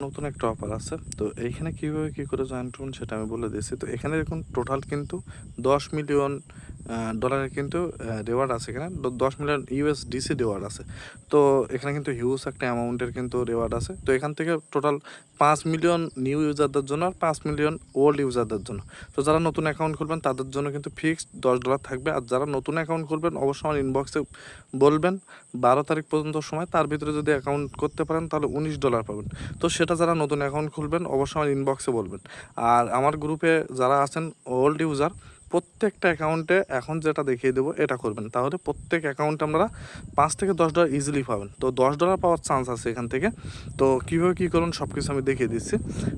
নতুন একটা অফার আছে। তো এইখানে কিভাবে কি করে জয়েন করবেন সেটা আমি বলে দিয়েছি। তো এখানে দেখুন টোটাল কিন্তু ১০ মিলিয়ন ডলারের কিন্তু রিওয়ার্ড আছে এখানে। ১০ মিলিয়ন ইউএসডিসি রিওয়ার্ড আছে। তো এখানে কিন্তু হিউজ একটা অ্যামাউন্টের কিন্তু রিওয়ার্ড আছে। তো এখান থেকে টোটাল ৫ মিলিয়ন নিউ ইউজারদের জন্য আর ৫ মিলিয়ন ওল্ড ইউজারদের জন্য। তো যারা নতুন অ্যাকাউন্ট খুলবেন তাদের জন্য কিন্তু ফিক্সড $১০ থাকবে। আর যারা নতুন অ্যাকাউন্ট খুলবেন অবশ্যই আমার ইনবক্সে বলবেন ১২ তারিখ পর্যন্ত সময়। তার ভিতরে যদি অ্যাকাউন্ট করতে পারেন তাহলে $১৯ পাবেন। তো সেটা যারা নতুন অ্যাকাউন্ট খুলবেন অবশ্যই আমার ইনবক্সে বলবেন। আর আমার গ্রুপে যারা আছেন ওল্ড ইউজার, প্রত্যেকটা অ্যাকাউন্টে এখন যেটা দেখিয়ে দেবো এটা করবেন। তাহলে প্রত্যেক অ্যাকাউন্টে আপনারা $৫ থেকে $১০ ইজিলি পাবেন। তো $১০ পাওয়ার চান্স আছে এখান থেকে। তো কীভাবে কী করুন সব কিছু আমি দেখিয়ে দিচ্ছি।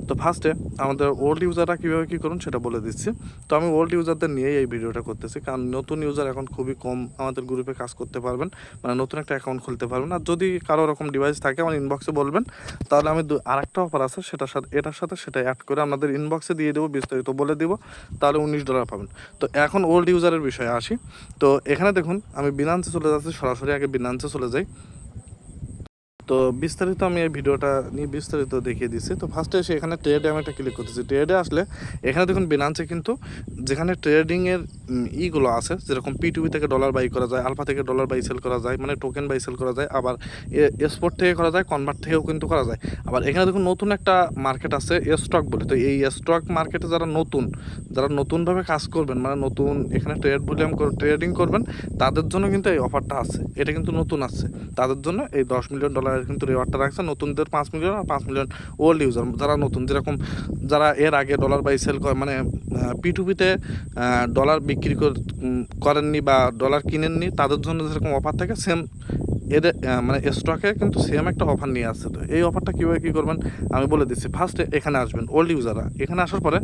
তো ফার্স্টে আমাদের ওল্ড ইউজাররা কীভাবে কী করুন সেটা বলে দিচ্ছি। তো আমি ওল্ড ইউজারদের নিয়েই এই ভিডিওটা করতেছি, কারণ নতুন ইউজার এখন খুবই কম আমাদের গ্রুপে কাজ করতে পারবেন, মানে নতুন একটা অ্যাকাউন্ট খুলতে পারবেন। আর যদি কারো এরকম ডিভাইস থাকে আমার ইনবক্সে বলবেন, তাহলে আমি আরেকটা অফার আছে এটার সাথে সেটা অ্যাড করে আপনাদের ইনবক্সে দিয়ে দেবো, বিস্তারিত বলে দিব। তাহলে $১৯ পাবেন। তো এখন ওল্ড ইউজারের বিষয়ে আসি। তো এখানে দেখুন আমি বিনান্সে চলে যাচ্ছি, সরাসরি আগে বিনান্সে চলে যাই। তো বিস্তারিত আমি এই ভিডিওটা নিয়ে বিস্তারিত দেখিয়ে দিচ্ছি। তো ফার্স্টে এসে এখানে ট্রেডে আমি একটা ক্লিক করতেছি। ট্রেডে আসলে এখানে দেখুন বিনান্সে কিন্তু যেখানে ট্রেডিংয়ের ইগুলো আছে, যেরকম P2P থেকে ডলার বাই করা যায়, আলফা থেকে ডলার বাই সেল করা যায়, মানে টোকেন বাই সেল করা যায়, আবার এক্সপোর্ট থেকে করা যায়, কনভার্ট থেকেও কিন্তু করা যায়। আবার এখানে দেখুন নতুন একটা মার্কেট আছে স্টক বলে। তো এই স্টক মার্কেটে যারা নতুনভাবে কাজ করবেন, মানে নতুন এখানে ট্রেডিং করবেন, তাদের জন্য কিন্তু এই অফারটা আছে। এটা কিন্তু নতুন আসছে তাদের জন্য। এই $10 মিলিয়ন কিন্তু রিওয়ার্ডটা রাখছে নতুনদের ৫ মিলিয়ন আর ৫ মিলিয়ন ওল্ড ইউজার যারা নতুন, যেরকম যারা এর আগে ডলার বাই সেল করে, মানে P2P-তে ডলার বিক্রি করেননি বা ডলার কিনেননি, তাদের জন্য যেরকম অফার থাকে সেম এদের মানে স্টকে কিন্তু সেম একটা অফার নিয়ে আসছে। তো এই অফারটা কীভাবে কী করবেন আমি বলে দিচ্ছি। ফার্স্টে এখানে আসবেন ওল্ড ইউজাররা। এখানে আসার পরে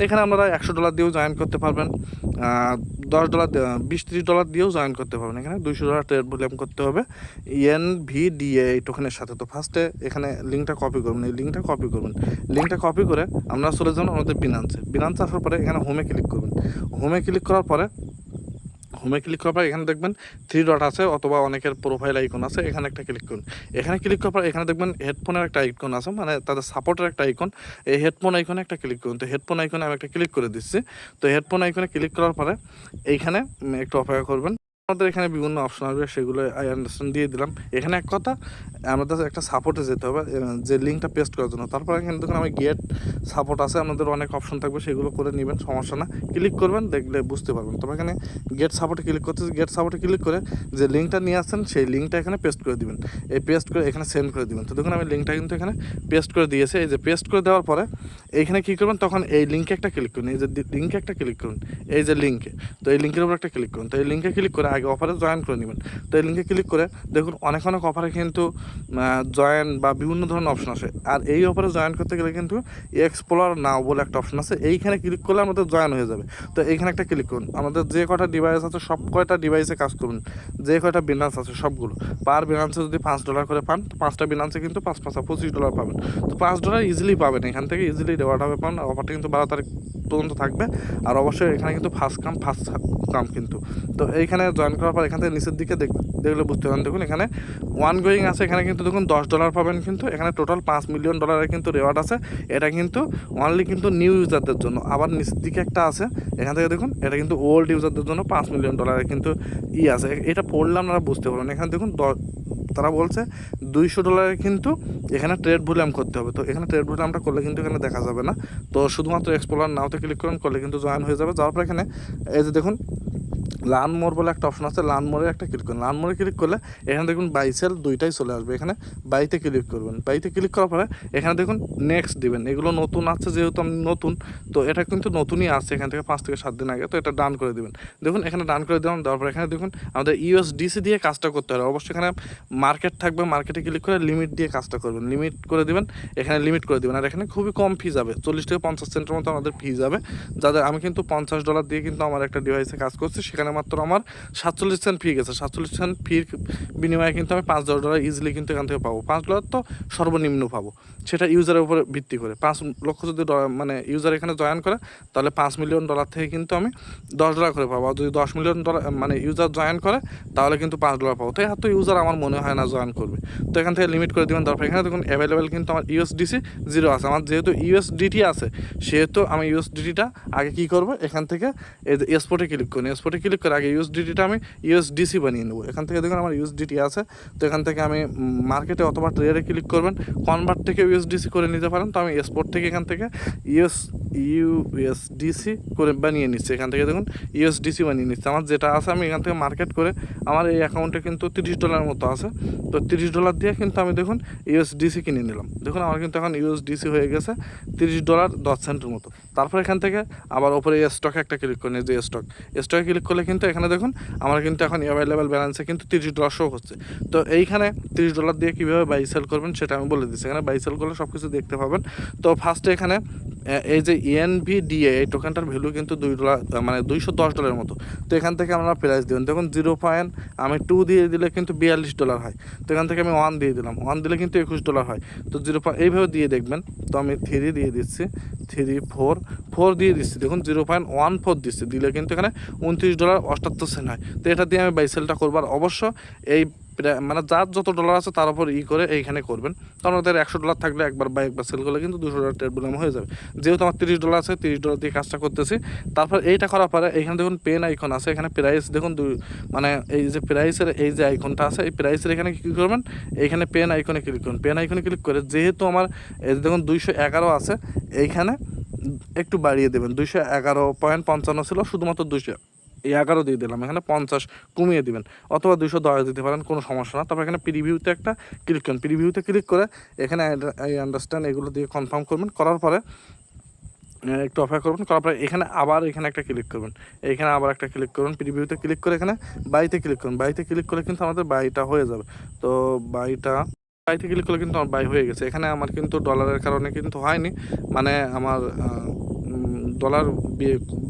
এখানে আপনারা $১০০ দিয়েও জয়েন করতে পারবেন, $১০ $২০-৩০ দিয়েও জয়েন করতে পারবেন। এখানে $২০০ ট্রেড ভলিউম করতে হবে NVDA এই টোকেনের সাথে। তো ফার্স্টে এখানে লিঙ্কটা কপি করবেন, এই লিঙ্কটা কপি করে আপনারা চলে যান আমাদের বিনান্সে আসার পরে এখানে হোমে ক্লিক করবেন। হোমে ক্লিক করার পরে এখানে দেখবেন 3 ডট আছে, অথবা অনেকের প্রোফাইল আইকন আছে, এখানে একটা ক্লিক করুন। এখানে ক্লিক করার পর এখানে দেখবেন হেডফোনের একটা আইকন আছে, মানে তাদের সাপোর্টের একটা আইকন। এই হেডফোন আইকনে একটা ক্লিক করুন। তো হেডফোন আইকনে আমি একটা ক্লিক করে দিচ্ছি। তো হেডফোন আইকনে ক্লিক করার পরে এইখানে একটু অপেক্ষা করবেন। আমাদের এখানে বিভিন্ন অপশন আসবে, সেগুলো আই আন্ডারস্ট্যান্ড দিয়ে দিলাম। এখানে এক কথা আমাদের একটা সাপোর্টে যেতে হবে, যে লিঙ্কটা পেস্ট করার জন্য। তারপর এখানে দেখুন আমি গেট সাপোর্ট আছে, আপনাদের অনেক অপশন থাকবে, সেগুলো করে নেবেন, সমস্যা না। ক্লিক করবেন, দেখলে বুঝতে পারবেন। তবে এখানে গেট সাপোর্টে ক্লিক করতেছি। গেট সাপোর্টে ক্লিক করে যে লিঙ্কটা নিয়ে আসছেন সেই লিঙ্কটা এখানে পেস্ট করে দিবেন। এই পেস্ট করে এখানে সেন্ড করে দিবেন। তো দেখুন আমি লিঙ্কটা কিন্তু এখানে পেস্ট করে দিয়েছি। এই যে পেস্ট করে দেওয়ার পরে এইখানে কী করবেন, তখন এই লিঙ্কে একটা ক্লিক করুন। এই যে লিঙ্কে একটা ক্লিক করুন, এই যে লিঙ্কে। তো এই লিঙ্কের উপর একটা ক্লিক করুন। তো এই লিঙ্কে ক্লিক করে আগে অফারে জয়েন করে নেবেন। তো এই লিঙ্কে ক্লিক করে দেখুন অনেক অফারে কিন্তু জয়েন বা বিভিন্ন ধরনের অপশন আসে। আর এই অফারে জয়েন করতে গেলে কিন্তু এক্সপ্লোর নাও বলে একটা অপশন আছে, এইখানে ক্লিক করলে আমাদের জয়েন হয়ে যাবে। তো এইখানে একটা ক্লিক করুন। আমাদের যে কটা ডিভাইস আছে সব কয়টা ডিভাইসে কাজ করুন, যে কয়টা বিনান্স আছে সবগুলো। পার বিনান্সে যদি $5 করে পান, 5টা বিনান্সে কিন্তু 5 5 $25 পাবেন। তো $5 ইজিলি পাবেন, এখান থেকে ইজিলি রিওয়ার্ড হবে পাবেন। অফারটা কিন্তু 12 তারিখ পর্যন্ত থাকবে। আর অবশ্যই এখানে কিন্তু ফার্স্ট কাম কিন্তু। তো এইখানে জয়েন করার পর এখান থেকে নিচের দিকে দেখলে বুঝতে পারেন, দেখুন এখানে গোয়িং আছে। এখানে কিন্তু দেখুন $10 পাবেন, কিন্তু এখানে টোটাল $5 মিলিয়ন কিন্তু রিওয়ার্ড আছে। এটা কিন্তু অনলি কিন্তু নিউ ইউজারদের জন্য। আবার নিচের দিকে একটা আছে, এখান থেকে দেখুন এটা কিন্তু ওল্ড ইউজারদের জন্য $5 মিলিয়ন কিন্তু আছে। এটা পড়লে আপনারা বুঝতে পারবেন। এখানে দেখুন তারা বলছে $200 কিন্তু এখানে ট্রেড ভলিউম করতে হবে। তো এখানে ট্রেড ভলিউমটা করলে কিন্তু এখানে দেখা যাবে না। তো শুধুমাত্র এক্সপ্লোর নাওতে ক্লিক করলে কিন্তু জয়েন হয়ে যাবে। যাওয়ার পর এখানে এই যে দেখুন লার্ন মোর বলে একটা অপশন আছে, লার্ন মোরে একটা ক্লিক করুন। লার্ন মোরে ক্লিক করলে এখানে দেখুন বাই সেল দুইটাই চলে আসবে। এখানে বাইতে ক্লিক করবেন। বাইতে ক্লিক করার পরে এখানে দেখুন নেক্সট দিবেন। এগুলো নতুন আছে, যেহেতু আমি নতুন, তো এটা কিন্তু নতুনই আছে এখান থেকে 5 থেকে 7 দিন আগে। তো এটা ডান করে দিবেন। দেখুন এখানে ডান করে দিলাম। দেওয়ার পর এখানে দেখুন আমাদের USDC দিয়ে কাজটা করতে হবে। অবশ্যই এখানে মার্কেট থাকবে, মার্কেটে ক্লিক করে লিমিট দিয়ে কাজটা করবেন। লিমিট করে দিবেন, এখানে লিমিট করে দিবেন। আর এখানে খুবই কম ফি যাবে, 40 থেকে 50 সেন্টের মতো আমাদের ফি যাবে। যাদের আমি কিন্তু $50 দিয়ে কিন্তু আমার একটা ডিভাইসে কাজ করছি, সেখানে মাত্র আমার 47 সেন্ট ফি গেছে। 47 সেন্ট ফির বিনিময়ে কিন্তু আমি $5 ইজিলি কিন্তু এখান থেকে পাবো। $5 তো সর্বনিম্ন পাবো, সেটা ইউজারের উপরে ভিত্তি করে। 5 লক্ষ যদি মানে ইউজার এখানে জয়েন করে, তাহলে $5 মিলিয়ন থেকে কিন্তু আমি $10 করে পাবো। আর যদি $10 মিলিয়ন মানে ইউজার জয়েন করে, তাহলে কিন্তু $5 পাবো। তো এত ইউজার আমার মনে হয় না জয়েন করবে। তো এখান থেকে লিমিট করে দেবেন। তারপর এখানে দেখুন অ্যাভেলেবেল কিন্তু আমার ইউএসডিসি 0 আছে। আমার যেহেতু ইউএসডিটি আছে, সেহেতু আমি ইউএসডিটিটা আগে কী করবো, এখান থেকে এই যে এক্সপোর্টে ক্লিক করি। এক্সপোর্টে ক্লিক করে আগে ইউএসডিটিটা আমি ইউএসডিসি বানিয়ে নেবো। এখান থেকে দেখুন আমার ইউএসডিটি আছে। তো এখান থেকে আমি মার্কেটে অথবা ট্রেডে ক্লিক করবেন, কনভার্ট থেকে ইউএসডিসি করে নিতে পারেন। তো আমি এক্সপোর্ট থেকে এখান থেকে ইউএসডিসি করে বানিয়ে নিচ্ছি। এখান থেকে দেখুন ইউএসডিসি বানিয়ে নিচ্ছি। আমার যেটা আছে আমি এখান থেকে মার্কেট করে, আমার এই অ্যাকাউন্টে কিন্তু $30 মতো আছে। তো $30 দিয়ে কিন্তু আমি দেখুন ইউএসডিসি কিনে নিলাম। দেখুন আমার কিন্তু এখন ইউএসডিসি হয়ে গেছে $30.10 মতো। তারপর এখান থেকে আবার ওপরে স্টকে একটা ক্লিক করেন, যে স্টকে ক্লিক করলে কিন্তু এখানে দেখুন আমার কিন্তু এখন অ্যাভেলেবেল ব্যালেন্সে কিন্তু $30 শো হচ্ছে। তো এইখানে $30 দিয়ে কীভাবে বাই সেল করবেন সেটা আমি বলে দিচ্ছি। এখানে বাই সেল করলে সব কিছু দেখতে পাবেন। তো ফার্স্টে এখানে এই যে ENVDA এই টোকেনটার ভ্যালু কিন্তু $2 মানে $210 মতো। তো এখান থেকে আমরা প্রাইস দেবেন। দেখুন 0.2 দিয়ে দিলে কিন্তু $42 হয়। তো এখান থেকে আমি 1 দিয়ে দিলাম, 1 দিলে কিন্তু $21 হয়। তো এইভাবে দিয়ে দেখবেন। তো আমি 3 দিয়ে দিচ্ছি, 3 4 দিয়ে দিচ্ছি। দেখুন 0.14 দিচ্ছি, দিলে কিন্তু এখানে $29.78 হয়। তো এটা দিয়ে আমি বাই সেলটা করবো। আর অবশ্য এই মানে যার যত ডলার আছে তার উপর করে এইখানে করবেন। তো আমাদের $100 থাকলে একবার সেল করলে কিন্তু $200 ট্রেড ভলিউম হয়ে যাবে। যেহেতু আমার $30 আছে, $30 দিয়ে কাজটা করতেছি। তারপর এইটা করার পরে এখানে দেখুন পেন আইকন আছে, এখানে প্রাইস দেখুন মানে এই যে প্রাইসের এই যে আইকনটা আছে, এই প্রাইসের এখানে কী করবেন, এইখানে পেন আইকনে ক্লিক করুন। পেন আইকনে ক্লিক করে যেহেতু আমার এই দেখুন 211 আছে, এইখানে একটু বাড়িয়ে দেবেন। 211.55 ছিল, শুধুমাত্র 211 দিয়ে দিলাম। এখানে 50 কমিয়ে দিবেন, অথবা 210 দিতে পারেন, কোনো সমস্যা না। তারপর এখানে প্রিভিউতে একটা ক্লিক করুন। প্রিভিউতে ক্লিক করে এখানে আই আন্ডারস্ট্যান্ড এগুলো দিয়ে কনফার্ম করবেন। করার পরে একটু অপেক্ষা করবেন। করার পরে এখানে একটা ক্লিক করবেন। এইখানে আবার একটা ক্লিক করুন। প্রিভিউতে ক্লিক করে এখানে বাইতে ক্লিক করুন। বাইতে ক্লিক করলে কিন্তু আমাদের বাইটা হয়ে যাবে। তো বাইতে ক্লিক করলে কিন্তু আমার বাই হয়ে গেছে। এখানে আমার কিন্তু ডলারের কারণে কিন্তু হয়নি, মানে আমার ডলার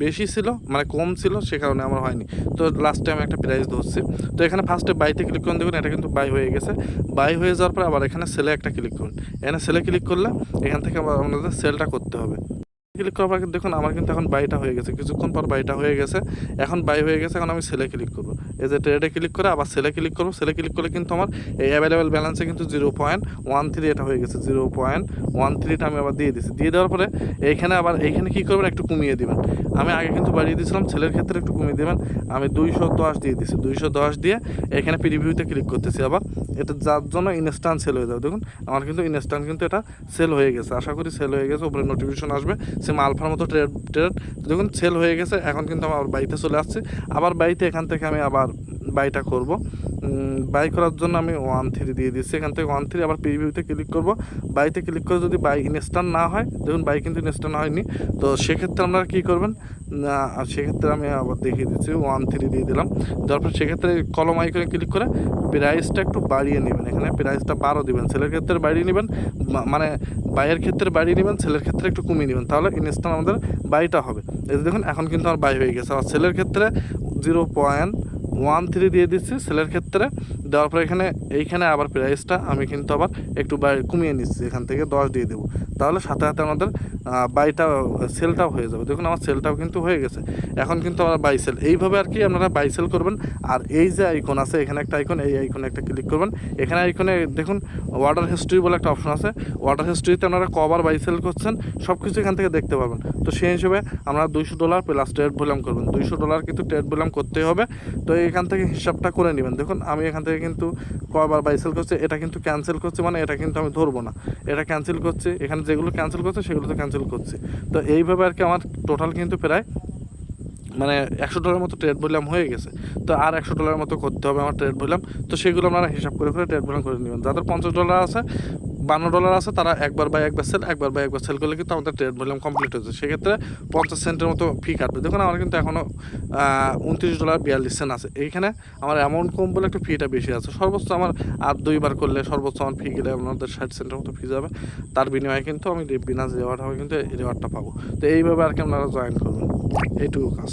বেশি ছিল, মানে কম ছিল, সে কারণে আমার হয়নি। তো লাস্টে আমি একটা প্রাইস ধরছি। তো এখানে ফার্স্টে বাইতে ক্লিক করুন। দেখুন এটা কিন্তু বাই হয়ে গেছে। বাই হয়ে যাওয়ার পর আবার এখানে সেলে একটা ক্লিক করুন। এখানে সেলে ক্লিক করলে এখান থেকে আবার আমাদের সেলটা করতে হবে। ক্লিক করার পর দেখুন আমার কিন্তু এখন বাইটা হয়ে গেছে। কিছুক্ষণ পর বাইটা হয়ে গেছে, এখন বাই হয়ে গেছে। এখন আমি সেলে ক্লিক করবো। এই যে ট্রেডে ক্লিক করে আবার সেলে ক্লিক করবো। সেলে ক্লিক করলে কিন্তু আমার এই অ্যাভেলেবেল ব্যালেন্সে কিন্তু 0.13 এটা হয়ে গেছে। 0.13টা আমি আবার দিয়ে দিচ্ছি। দিয়ে দেওয়ার পরে এইখানে কী করবেন, একটু কমিয়ে দেবেন। আমি আগে কিন্তু বাড়িয়ে দিয়েছিলাম, সেলের ক্ষেত্রে একটু কমিয়ে দেবেন। আমি 210 দিয়ে দিচ্ছি। 210 দিয়ে এখানে প্রিভিউতে ক্লিক করতেছি। আবার এটা যার জন্য ইনস্ট্যান্ট সেল হয়ে যাবে। দেখুন আমার কিন্তু ইনস্ট্যান্ট কিন্তু এটা সেল হয়ে গেছে। আশা করি সেল হয়ে গেছে। উপরে নোটিফিকেশন আসবে সেম আলফার মতো ট্রেড দেখুন সেল হয়ে গেছে। এখন কিন্তু আমার বাইতে চলে আসছে। আবার বাইতে এখান থেকে আমি আবার বাইটা করব। বাই করার জন্য আমি 13 দিয়ে দিচ্ছি। এখান থেকে 13 আবার প্রিভিউতে ক্লিক করব। বাইতে ক্লিক করে যদি বাই ইনস্ট্যান্ট না হয়, দেখুন বাই কিন্তু ইনস্ট্যান্ট হয়নি। তো সেক্ষেত্রে আপনারা কী করবেন, সেক্ষেত্রে আমি আবার দেখিয়ে দিচ্ছি। 13 দিয়ে দিলাম। তারপর সেক্ষেত্রে কলম আইকনে ক্লিক করে প্রাইসটা একটু বাড়িয়ে নেবেন। এখানে প্রাইসটা 12 দিবেন। সেলের ক্ষেত্রে বাড়িয়ে নেবেন, মানে বাইয়ের ক্ষেত্রে বাড়িয়ে নেবেন, সেলের ক্ষেত্রে একটু কমিয়ে নেবেন, তাহলে ইনস্ট্যান্ট আমাদের বাইটা হবে। এই যে দেখুন এখন কিন্তু আমার বাই হয়ে গেছে। আর সেলের ক্ষেত্রে 0.13 দিয়ে দিচ্ছি সেলের ক্ষেত্রে। দেওয়ার পর এইখানে আবার প্রাইসটা আমি কিন্তু আবার একটু কমিয়ে নিচ্ছি। এখান থেকে 10 দিয়ে দেবো, তাহলে সাথে সাথে আমাদের সেলটাও হয়ে যাবে। দেখুন আমার সেলটাও কিন্তু হয়ে গেছে। এখন কিন্তু আমার বাই সেল, এইভাবে আর কি আপনারা বাই সেল করবেন। আর এই যে আইকন আছে, এখানে একটা আইকন, এই আইকনে একটা ক্লিক করবেন। এখানে আইকনে দেখুন অর্ডার হিস্ট্রি বলে একটা অপশন আছে। অর্ডার হিস্ট্রিতে আপনারা কবার বাই সেল করছেন সব কিছু এখান থেকে দেখতে পাবেন। তো সেই হিসেবে আমরা $200 প্লাস ট্রেড ভলিউম করবেন। $200 কিন্তু ট্রেড ভলিউম করতেই হবে। তো এখান থেকে হিসাবটা করে নেবেন। দেখুন আমি এখান থেকে কিন্তু কবার বাই সেল করছি, এটা কিন্তু ক্যান্সেল করছে, মানে এটা কিন্তু আমি ধরবো না, এটা ক্যান্সেল করছে। এখানে যেগুলো ক্যান্সেল করছে সেগুলো তো ক্যান্সেল করছে। তো এইভাবে আর কি আমার টোটাল কিন্তু প্রায় মানে $100 মতো ট্রেড ভলিউম হয়ে গেছে। তো আর $100 মতো করতে হবে আমার ট্রেড ভলিউম। তো সেগুলো আপনারা হিসাব করে ট্রেড ভলিউম করে নেবেন। যাদের $50 আছে, $52 আছে, তারা একবার সেল করলে কিন্তু আমাদের ট্রেড ভলিউম কমপ্লিট হয়েছে। সেক্ষেত্রে 50 সেন্টের মতো ফি কাটবে। দেখুন আমার কিন্তু এখনও $29.42 আছে। এইখানে আমার অ্যামাউন্ট কম বলে একটু ফিটা বেশি আছে। সর্বোচ্চ আমার আর 2বার করলে সর্বোচ্চ আমার ফি গেলে আপনাদের 60 সেন্টের মতো ফি যাবে। তার বিনিময়ে কিন্তু আমি বিনাস রিওয়ার্ড হবে, কিন্তু এই রিওয়ার্ডটা পাবো। তো এইভাবে আর কি আপনারা জয়েন করবেন, এইটুকু কাজ।